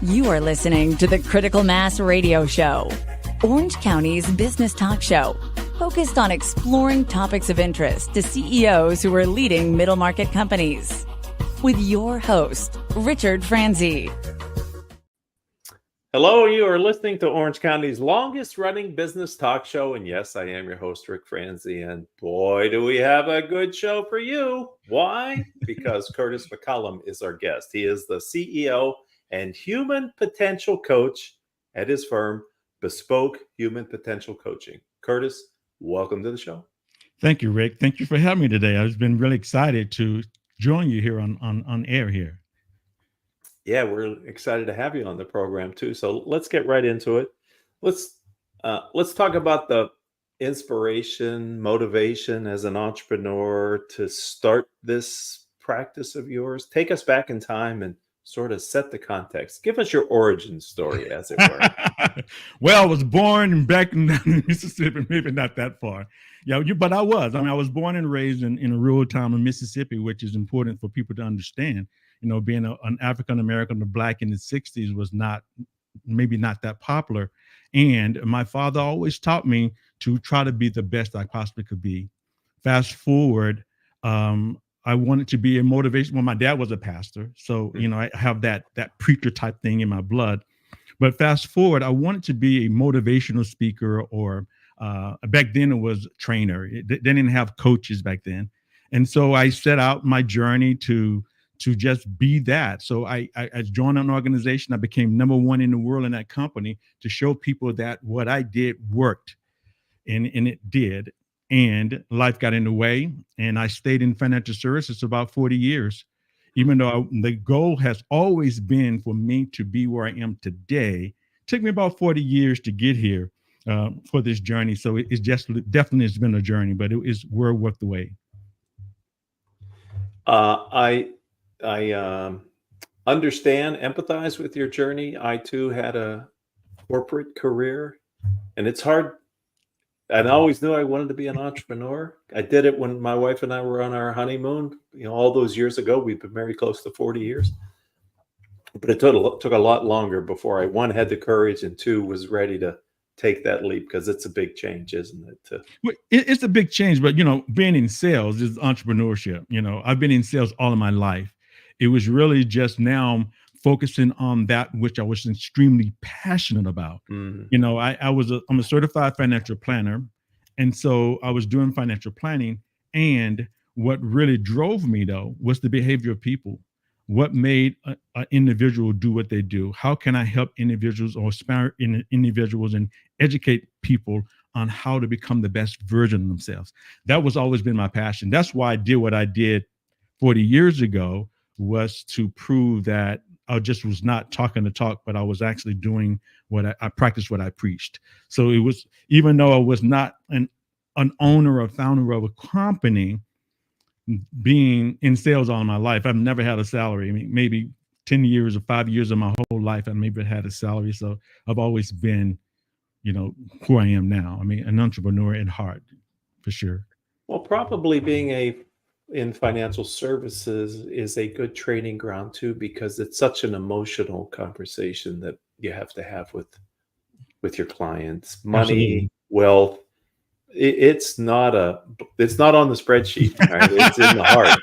You are listening to the Critical Mass Radio Show, Orange County's business talk show, focused on exploring topics of interest to CEOs who are leading middle market companies. With your host, Richard Franzi. Hello, you are listening to Orange County's longest running business talk show. And yes, I am your host, Rick Franzi. And boy, do we have a good show for you. Why? Because Curtis McCullom is our guest. He is the CEO and human potential coach at his firm, Bespoke Human Potential Coaching. Curtis, welcome to the show. Thank you, Rick. Thank you for having me today. I've been really excited to join you here on air here. Yeah, we're excited to have you on the program too. So let's get right into it. Let's talk about the inspiration, motivation as an entrepreneur to start this practice of yours. Take us back in time and sort of set the context. Give us your origin story, as it were. Well, I was born back in Mississippi, maybe not that far. Yeah, but I was born and raised in a rural town in Mississippi, which is important for people to understand. You know, being an African-American or Black in the 60s was maybe not that popular. And my father always taught me to try to be the best I possibly could be. Fast forward, I wanted to be a motivation. Well, my dad was a pastor. So, you know, I have that preacher type thing in my blood. But fast forward, I wanted to be a motivational speaker or back then it was trainer. They didn't have coaches back then. And so I set out my journey to just be that. So I joined an organization. I became number one in the world in that company to show people that what I did worked, and it did. And life got in the way, and I stayed in financial services about 40 years, even though the goal has always been for me to be where I am today. It took me about 40 years to get here for this journey. So it's just definitely has been a journey, but it is well worth the wait. I understand, empathize with your journey. I too had a corporate career, and it's hard. And I always knew I wanted to be an entrepreneur. I did it when my wife and I were on our honeymoon, you know, all those years ago. We've been married close to 40 years. But it took a lot longer before I, one, had the courage, and two, was ready to take that leap, because it's a big change, isn't it? Well, it's a big change, but, you know, being in sales is entrepreneurship. You know, I've been in sales all of my life. It was really just now focusing on that which I was extremely passionate about. Mm-hmm. You know, I'm a certified financial planner. And so I was doing financial planning. And what really drove me, though, was the behavior of people. What made an individual do what they do? How can I help individuals or inspire individuals and educate people on how to become the best version of themselves? That was always been my passion. That's why I did what I did 40 years ago, was to prove that I just was not talking the talk, but I was actually doing what I practiced, what I preached. So it was, even though I was not an owner or founder of a company, being in sales all my life, I've never had a salary. I mean, maybe 10 years or 5 years of my whole life, I maybe had a salary. So I've always been, you know, who I am now. I mean, an entrepreneur at heart, for sure. Well, probably being in financial services is a good training ground too, because it's such an emotional conversation that you have to have with your clients. Money, absolutely. Wealth, it's not on the spreadsheet. Right? It's in the heart.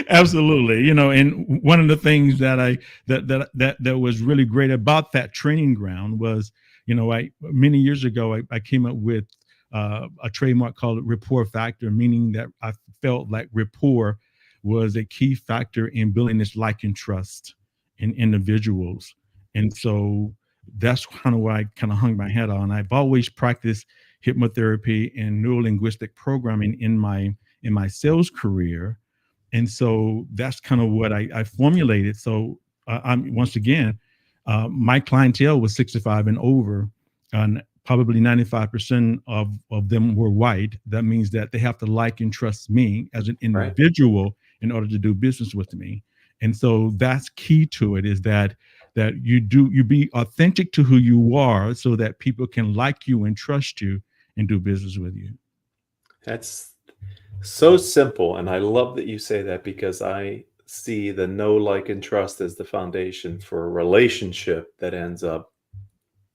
Absolutely. You know, and one of the things that that was really great about that training ground was, you know, many years ago, I came up with a trademark called rapport factor, meaning that I felt like rapport was a key factor in building this like and trust in individuals. And so that's kind of what I kind of hung my head on. I've always practiced hypnotherapy and Neuro Linguistic Programming in my sales career. And so that's kind of what I formulated. So I'm once again, my clientele was 65 and over, and probably 95% of them were white. That means that they have to like and trust me as an individual, right, in order to do business with me. And so that's key to it, is that you be authentic to who you are, so that people can like you and trust you and do business with you. That's so simple. And I love that you say that, because I see the know, like, and trust as the foundation for a relationship that ends up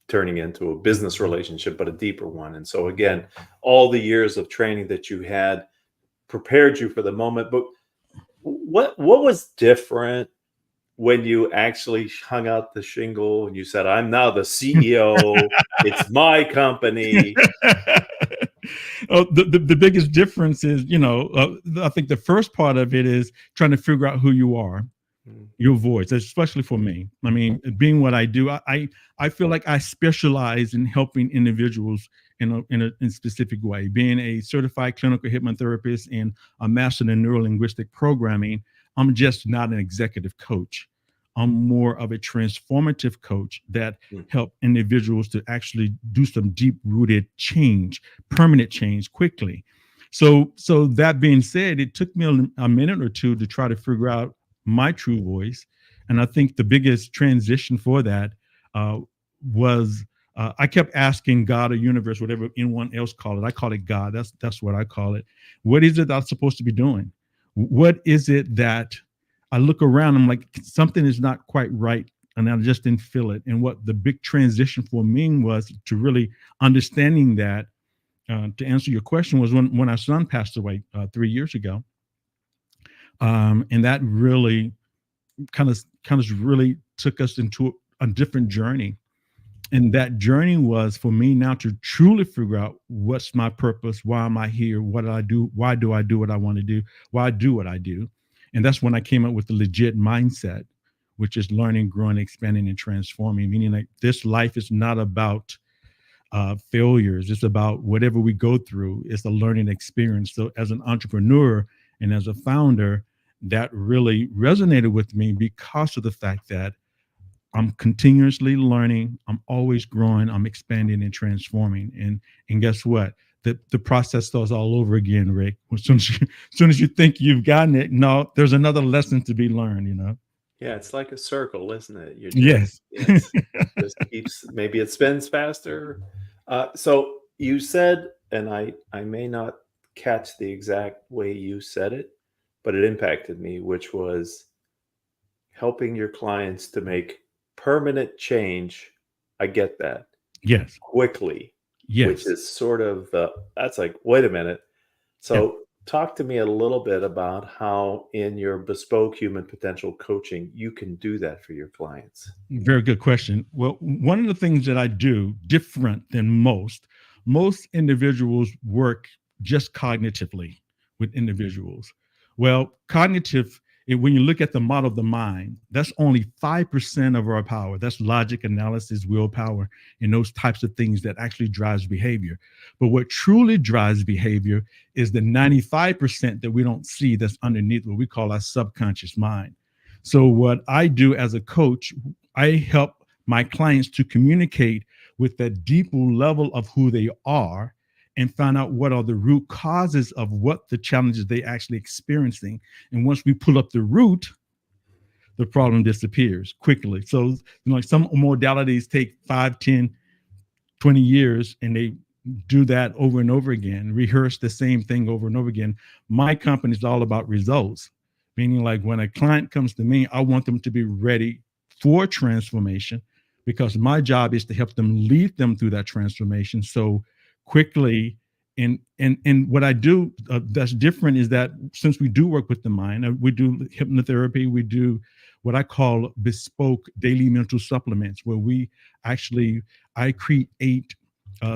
turning into a business relationship, but a deeper one. And so again, all the years of training that you had prepared you for the moment. But what was different when you actually hung out the shingle and you said, "I'm now the CEO, it's my company"? Oh, the biggest difference is, I think the first part of it is trying to figure out who you are, Mm. your voice, especially for me. I mean, being what I do, I feel like I specialize in helping individuals in a specific way. Being a certified clinical hypnotherapist and a master in Neuro Linguistic Programming, I'm just not an executive coach. I'm more of a transformative coach that Mm. help individuals to actually do some deep rooted change, permanent change quickly. So that being said, it took me a minute or two to try to figure out my true voice. And I think the biggest transition for that was I kept asking God or universe, whatever anyone else call it. I call it God. That's what I call it. What is it that I'm supposed to be doing? What is it that I look around? I'm like, something is not quite right. And I just didn't feel it. And what the big transition for me was to really understanding that, to answer your question, was when our son passed away 3 years ago. And that really kind of really took us into a different journey. And that journey was for me now to truly figure out what's my purpose, why am I here, what do I do, why do I do what I want to do, why I do what I do. And that's when I came up with the L.G.E.T mindset, which is learning, growing, expanding, and transforming, meaning like this life is not about failures. It's about whatever we go through. It's a learning experience. So as an entrepreneur and as a founder, that really resonated with me because of the fact that I'm continuously learning. I'm always growing. I'm expanding and transforming. And guess what? The process starts all over again, Rick. As soon as you think you've gotten it, no, there's another lesson to be learned. Yeah, it's like a circle, isn't it? You're Yes. just keeps, maybe it spins faster. So you said, and I may not catch the exact way you said it, but it impacted me, which was helping your clients to make permanent change. I get that. Yes. Quickly, which Yes. is sort of that's like, wait a minute. Yeah. So talk to me a little bit about how in your bespoke human potential coaching, you can do that for your clients. Very good question. Well, one of the things that I do different than most individuals work just cognitively with individuals. Well, when you look at the model of the mind, that's only 5% of our power. That's logic, analysis, willpower, and those types of things that actually drives behavior. But what truly drives behavior is the 95% that we don't see that's underneath what we call our subconscious mind. So what I do as a coach, I help my clients to communicate with that deeper level of who they are and find out what are the root causes of what the challenges they actually experiencing. And once we pull up the root, the problem disappears quickly. So, like some modalities take 5, 10, 20 years, and they do that over and over again, rehearse the same thing over and over again. My company is all about results, meaning like when a client comes to me, I want them to be ready for transformation because my job is to help them lead them through that transformation so quickly. And what I do that's different is that since we do work with the mind, we do hypnotherapy, we do what I call bespoke daily mental supplements, where I create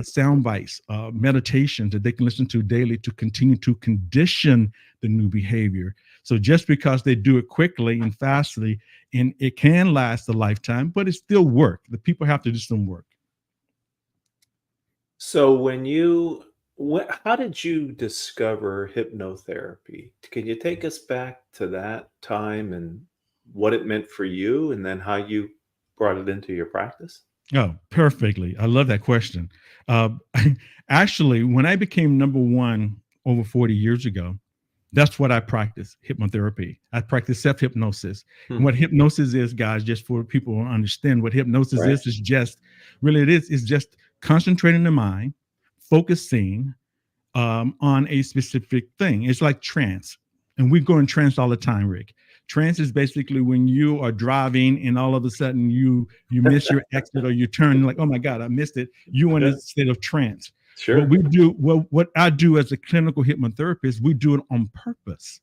sound bites, meditations that they can listen to daily to continue to condition the new behavior. So just because they do it quickly and fastly, and it can last a lifetime, but it still work. The people have to do some work. So how did you discover hypnotherapy? Can you take us back to that time and what it meant for you, and then how you brought it into your practice? Oh, perfectly. I love that question. Uh, Actually, when I became number one over 40 years ago, that's what I practice, hypnotherapy. I practice self-hypnosis. Hmm. And what hypnosis is, guys, just for people to understand what hypnosis Right. is just, really it's just concentrating the mind, focusing on a specific thing. It's like trance. And we go in trance all the time, Rick. Trance is basically when you are driving and all of a sudden you miss your exit or you turn like, oh my God, I missed it. You in a state of trance. Sure. What I do as a clinical hypnotherapist, we do it on purpose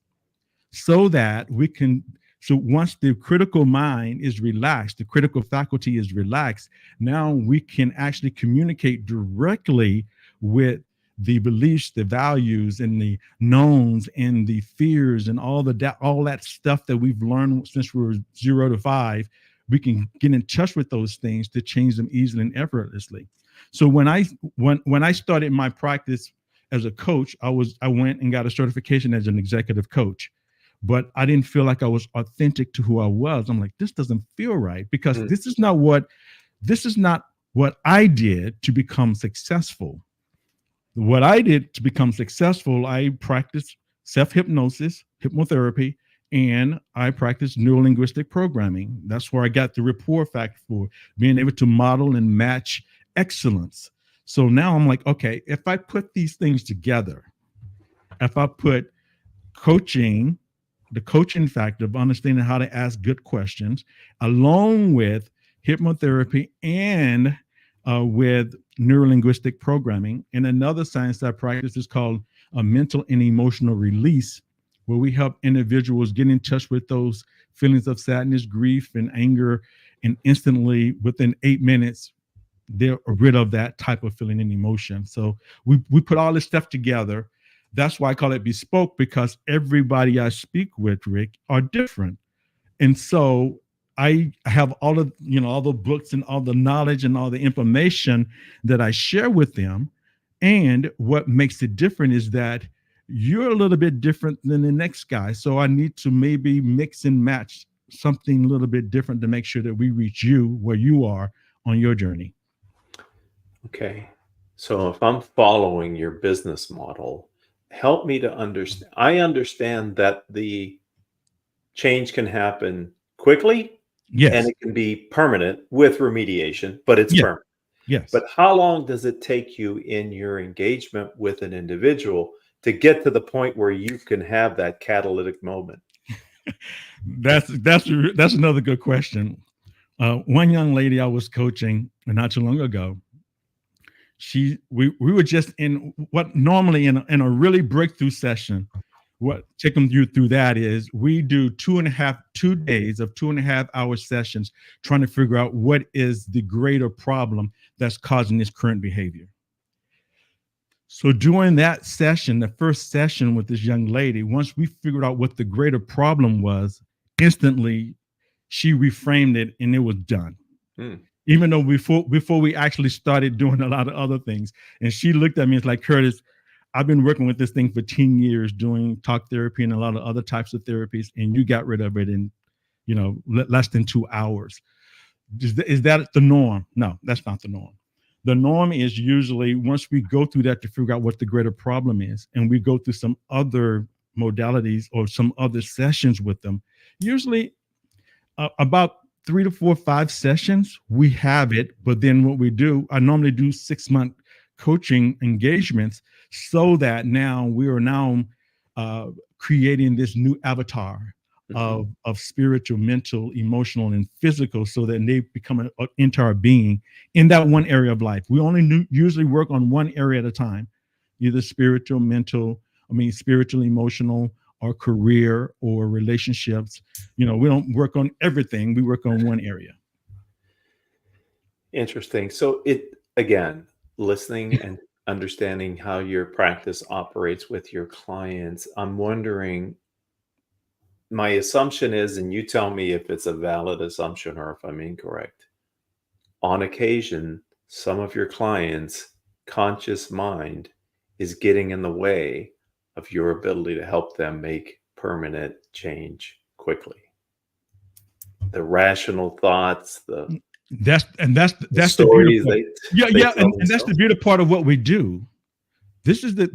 so that we can. So once the critical mind is relaxed, the critical faculty is relaxed, now we can actually communicate directly with the beliefs, the values, and the knowns, and the fears, and all that stuff that we've learned since we were 0 to 5. We can get in touch with those things to change them easily and effortlessly. So when I started my practice as a coach, I went and got a certification as an executive coach. But I didn't feel like I was authentic to who I was. I'm like, this doesn't feel right, because this is not what I did to become successful. What I did to become successful, I practiced self-hypnosis, hypnotherapy, and I practiced Neuro Linguistic Programming. That's where I got the rapport factor for being able to model and match excellence. So now I'm like, okay, if I put these things together, if I put coaching, the coaching factor of understanding how to ask good questions, along with hypnotherapy and with neuro-linguistic programming. And another science that I practice is called mental and emotional release, where we help individuals get in touch with those feelings of sadness, grief, and anger, and instantly, within 8 minutes, they're rid of that type of feeling and emotion. So we put all this stuff together. That's why I call it bespoke, because everybody I speak with, Rick, are different. And so I have all of, all the books and all the knowledge and all the information that I share with them. And what makes it different is that you're a little bit different than the next guy. So I need to maybe mix and match something a little bit different to make sure that we reach you where you are on your journey. Okay. So if I'm following your business model, help me to understand. I understand that the change can happen quickly, yes, and it can be permanent with remediation, but it's permanent. Yes. But how long does it take you in your engagement with an individual to get to the point where you can have that catalytic moment? That's another good question. One young lady I was coaching not too long ago, we were just in what normally in a really breakthrough session. What taking you through that is we do 2 days of 2.5 hour sessions trying to figure out what is the greater problem that's causing this current behavior. So during that session, the first session with this young lady, once we figured out what the greater problem was, instantly she reframed it and it was done. Even though before we actually started doing a lot of other things. And she looked at me and was like, Curtis, I've been working with this thing for 10 years, doing talk therapy and a lot of other types of therapies, and you got rid of it in, less than 2 hours. Is that the norm? No, that's not the norm. The norm is usually once we go through that to figure out what the greater problem is, and we go through some other modalities or some other sessions with them, usually about 3 to 4, 5 sessions, we have it. But then what we do, I normally do 6-month coaching engagements so that now we are creating this new avatar of spiritual, mental, emotional, and physical, so that they become an entire being in that one area of life. We only usually work on one area at a time, either spiritual, emotional, or career or relationships. We don't work on everything. We work on one area. Interesting. So again, listening and understanding how your practice operates with your clients, I'm wondering, my assumption is, and you tell me if it's a valid assumption or if I'm incorrect, on occasion, some of your clients' conscious mind is getting in the way of your ability to help them make permanent change quickly. The rational thoughts, that's the stories. And that's the beautiful part of what we do. This is the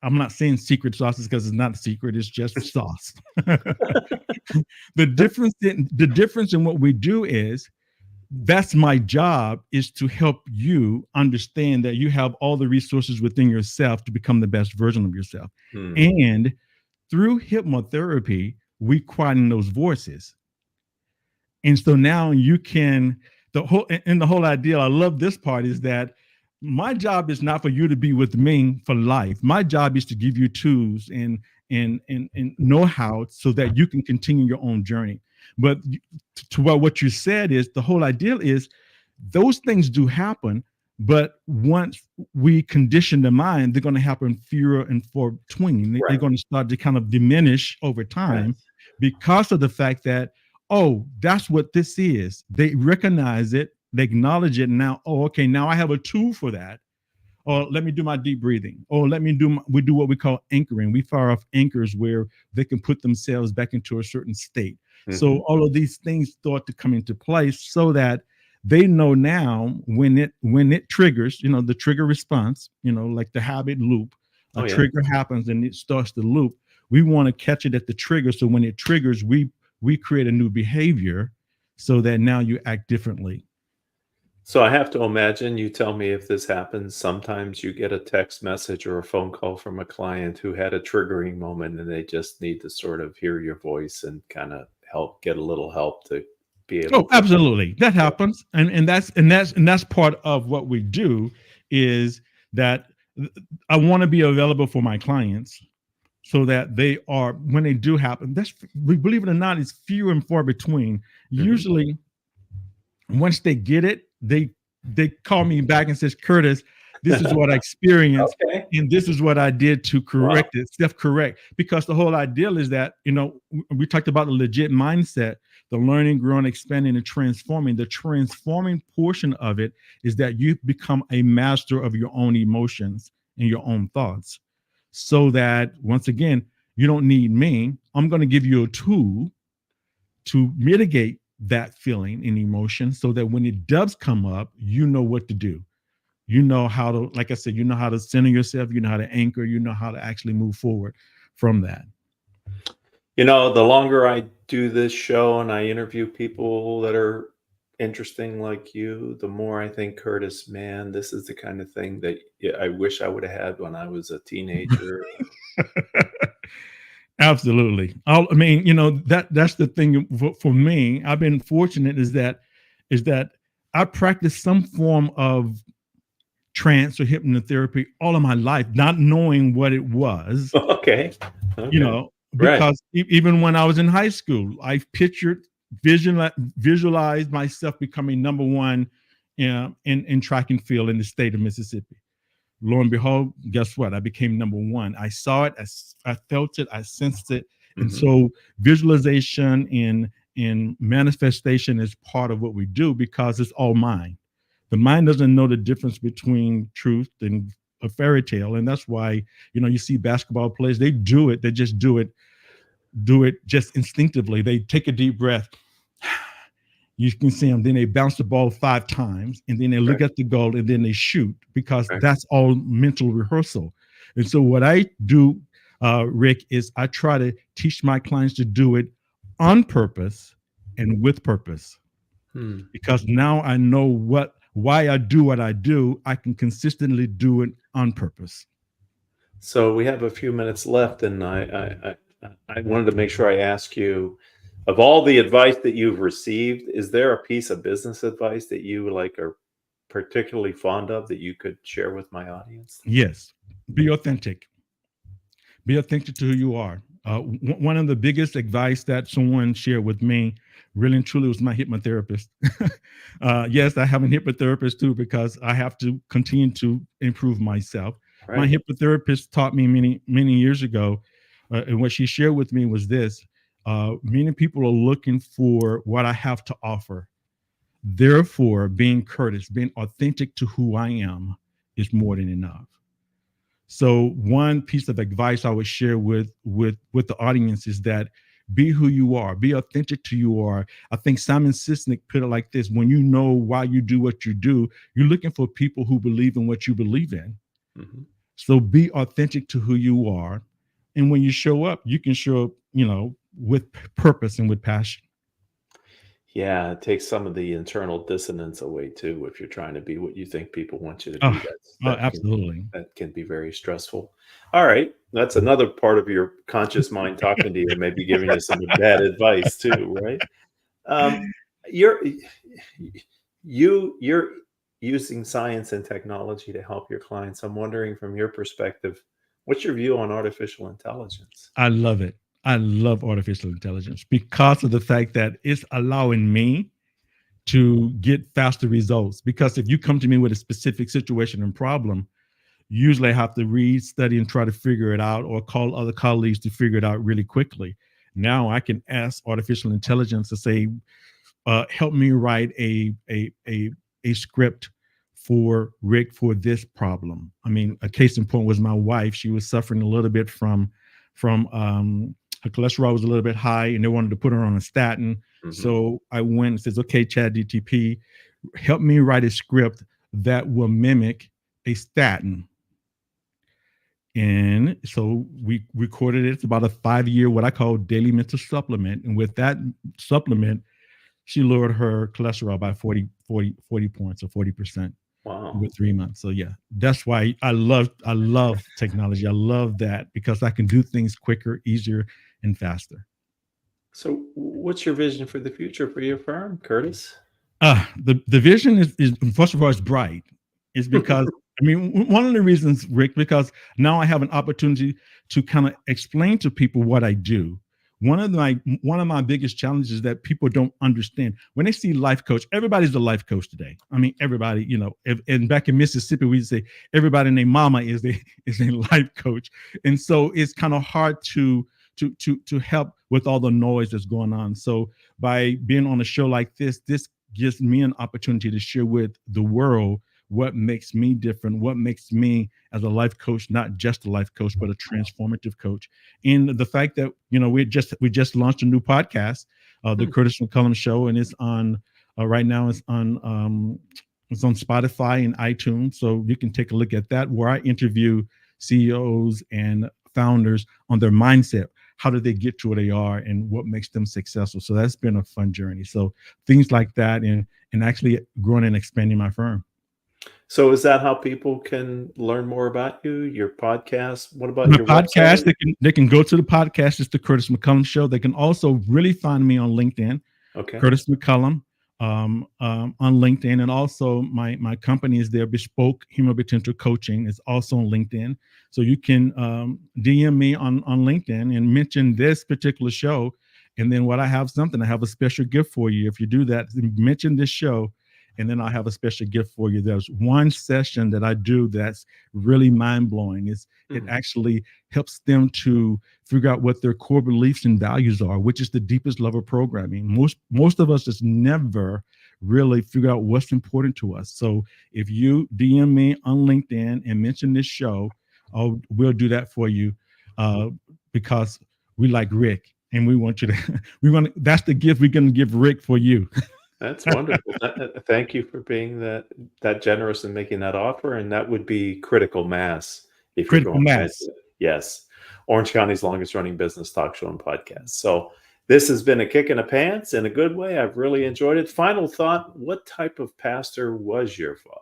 I'm not saying secret sauces because it's not a secret, it's just sauce. The difference in what we do is, that's my job, is to help you understand that you have all the resources within yourself to become the best version of yourself. And through hypnotherapy, we quieten those voices. And so now you can, the whole idea, I love this part, is that my job is not for you to be with me for life. My job is to give you tools and know-how so that you can continue your own journey. But to what you said is, the whole idea is those things do happen, but once we condition the mind, they're going to happen fewer and far between. They're going to start to kind of diminish over time because of the fact that, oh, that's what this is. They recognize it, they acknowledge it. Now, oh, okay, now I have a tool for that. Or let me do my deep breathing. Or we do what we call anchoring. We fire off anchors where they can put themselves back into a certain state. Mm-hmm. So all of these things start to come into place so that they know now when it triggers, the trigger response, like the habit loop, trigger happens and it starts to loop. We want to catch it at the trigger. So when it triggers, we create a new behavior so that now you act differently. So I have to imagine, you tell me if this happens, sometimes you get a text message or a phone call from a client who had a triggering moment and they just need to sort of hear your voice and kind of get a little help to be able to. Absolutely. That happens. And that's part of what we do, is that I want to be available for my clients so that they are, when they do happen, believe it or not, it's few and far between. Mm-hmm. Usually once they get it, they call me back and says, Curtis, this is what I experienced, and this is what I did to correct it, self-correct. Because the whole ideal is that, we talked about the legit mindset, the learning, growing, expanding, and transforming. The transforming portion of it is that you become a master of your own emotions and your own thoughts. So that, once again, you don't need me. I'm going to give you a tool to mitigate that feeling and emotion so that when it does come up, you know what to do. You know how to, like I said, you know how to center yourself, you know how to anchor, you know how to actually move forward from that. The longer I do this show and I interview people that are interesting like you, the more I think, Curtis, man, this is the kind of thing that I wish I would have had when I was a teenager. Absolutely. That's the thing for me. I've been fortunate is that I practiced some form of trance or hypnotherapy all of my life, not knowing what it was. Okay. Because even when I was in high school, I visualized myself becoming number one in track and field in the state of Mississippi. Lo and behold, guess what? I became number one. I saw it, I felt it, I sensed it. And so visualization and manifestation is part of what we do because it's all mind. The mind doesn't know the difference between truth and a fairy tale. And that's why, you see basketball players, they just do it just instinctively. They take a deep breath. You can see them, then they bounce the ball 5 times, and then they look at the goal, and then they shoot, because that's all mental rehearsal. And so what I do, Rick, is I try to teach my clients to do it on purpose and with purpose. Because now I know why I do what I do. I can consistently do it on purpose. So we have a few minutes left, and I wanted to make sure I ask you, of all the advice that you've received, is there a piece of business advice that you are particularly fond of that you could share with my audience? Yes. Be authentic. Be authentic to who you are. One of the biggest advice that someone shared with me, really and truly, was my hypnotherapist. Yes, I have a hypnotherapist too, because I have to continue to improve myself. Right. My hypnotherapist taught me many years ago, and what she shared with me was this. Many people are looking for what I have to offer. Therefore, being Curtis, being authentic to who I am, is more than enough. So one piece of advice I would share with the audience is that be who you are, be authentic to who you are. I think Simon Sinek put it like this: when you know why you do what you do, you're looking for people who believe in what you believe in. Mm-hmm. So be authentic to who you are. And when you show up, you can show up, with purpose and with passion. Yeah, it takes some of the internal dissonance away too. If you're trying to be what you think people want you to be, Oh, oh, absolutely. that can be very stressful. All right, that's another part of your conscious mind talking to you, maybe giving you some bad advice too, right? Um, you're you're using science and technology to help your clients. I'm wondering from your perspective, what's your view on artificial intelligence? I love it. I love artificial intelligence because of the fact that it's allowing me to get faster results. Because if you come to me with a specific situation and problem, usually I have to read, study, and try to figure it out, or call other colleagues to figure it out really quickly. Now I can ask artificial intelligence to say, help me write a script for Rick for this problem. I mean, a case in point was my wife. She was suffering a little bit from her cholesterol was a little bit high, and they wanted to put her on a statin. Mhm. So I went and says, okay, ChatGPT, help me write a script that will mimic a statin. And so we recorded it. It's about a 5-year, what I call daily mental supplement. And with that supplement, she lowered her cholesterol by 40 points or 40% Wow. with 3 months. So yeah, that's why I love technology. I love that because I can do things quicker, easier, and faster. So, what's your vision for the future for your firm, Curtis? The vision is first of all, it's bright. It's because I mean, one of the reasons, Rick, because now I have an opportunity to kind of explain to people what I do. One of my biggest challenges is that people don't understand when they see life coach. Everybody's a life coach today. I mean, everybody, and back in Mississippi, we say everybody and their mama is a life coach, and so it's kind of hard to help with all the noise that's going on. So by being on a show like this gives me an opportunity to share with the world what makes me different, what makes me as a life coach, not just a life coach, but a transformative coach. And the fact that, we just launched a new podcast, the Curtis McCullom Show, and it's on right now it's on Spotify and iTunes. So you can take a look at that, where I interview CEOs and founders on their mindset. How do they get to where they are and what makes them successful? So that's been a fun journey. So things like that and actually growing and expanding my firm. So, is that how people can learn more about you, your podcast? What about The your podcast, website? they can go to the podcast. It's the Curtis McCullom Show. They can also really find me on LinkedIn, Okay. Curtis McCullom, on LinkedIn, and also my company is there. Bespoke Human Potential Coaching is also on LinkedIn. So you can DM me on LinkedIn and mention this particular show, and then I have a special gift for you. If you do that, mention this show, and then I have a special gift for you. There's one session that I do that's really mind blowing. It actually helps them to figure out what their core beliefs and values are, which is the deepest level of programming. Most of us just never really figure out what's important to us. So if you DM me on LinkedIn and mention this show, we'll do that for you because we like Rick and we want you to. That's the gift we're going to give Rick for you. That's wonderful. Thank you for being that generous and making that offer. And that would be Critical Mass if you're Critical going to mass. mention it. Yes, Orange County's longest running business talk show and podcast. So this has been a kick in the pants in a good way. I've really enjoyed it. Final thought: what type of pastor was your father?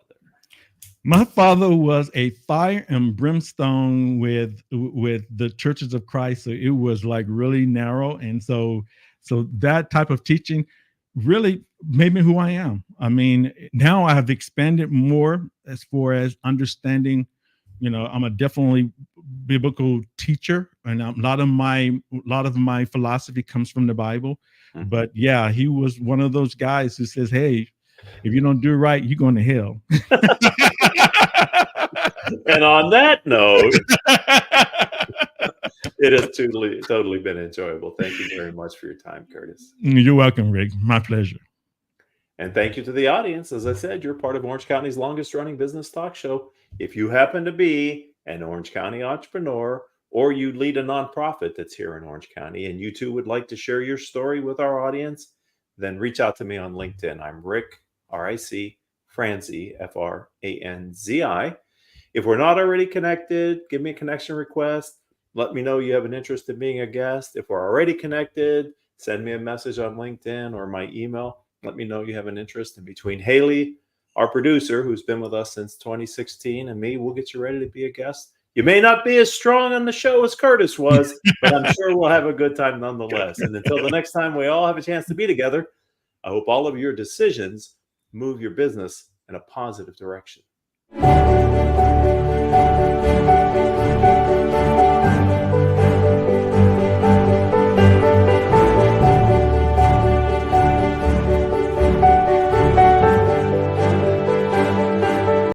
My father was a fire and brimstone with the Churches of Christ. So it was like really narrow, and so that type of teaching really made me who I am. I mean, now I have expanded more as far as understanding. I'm a definitely biblical teacher, and a lot of my philosophy comes from the Bible. But yeah, he was one of those guys who says, "Hey, if you don't do right, you're going to hell." And on that note, it has totally been enjoyable. Thank you very much for your time, Curtis. You're welcome, Rick. My pleasure. And thank you to the audience. As I said, you're part of Orange County's longest running business talk show. If you happen to be an Orange County entrepreneur or you lead a nonprofit that's here in Orange County and you too would like to share your story with our audience, then reach out to me on LinkedIn. I'm Rick, R-I-C, Franzi, F-R-A-N-Z-I. If we're not already connected, give me a connection request. Let me know you have an interest in being a guest. If we're already connected, send me a message on LinkedIn or my email. Let me know you have an interest. And between Haley, our producer, who's been with us since 2016, and me, we'll get you ready to be a guest. You may not be as strong on the show as Curtis was, but I'm sure we'll have a good time nonetheless. And until the next time we all have a chance to be together, I hope all of your decisions move your business in a positive direction.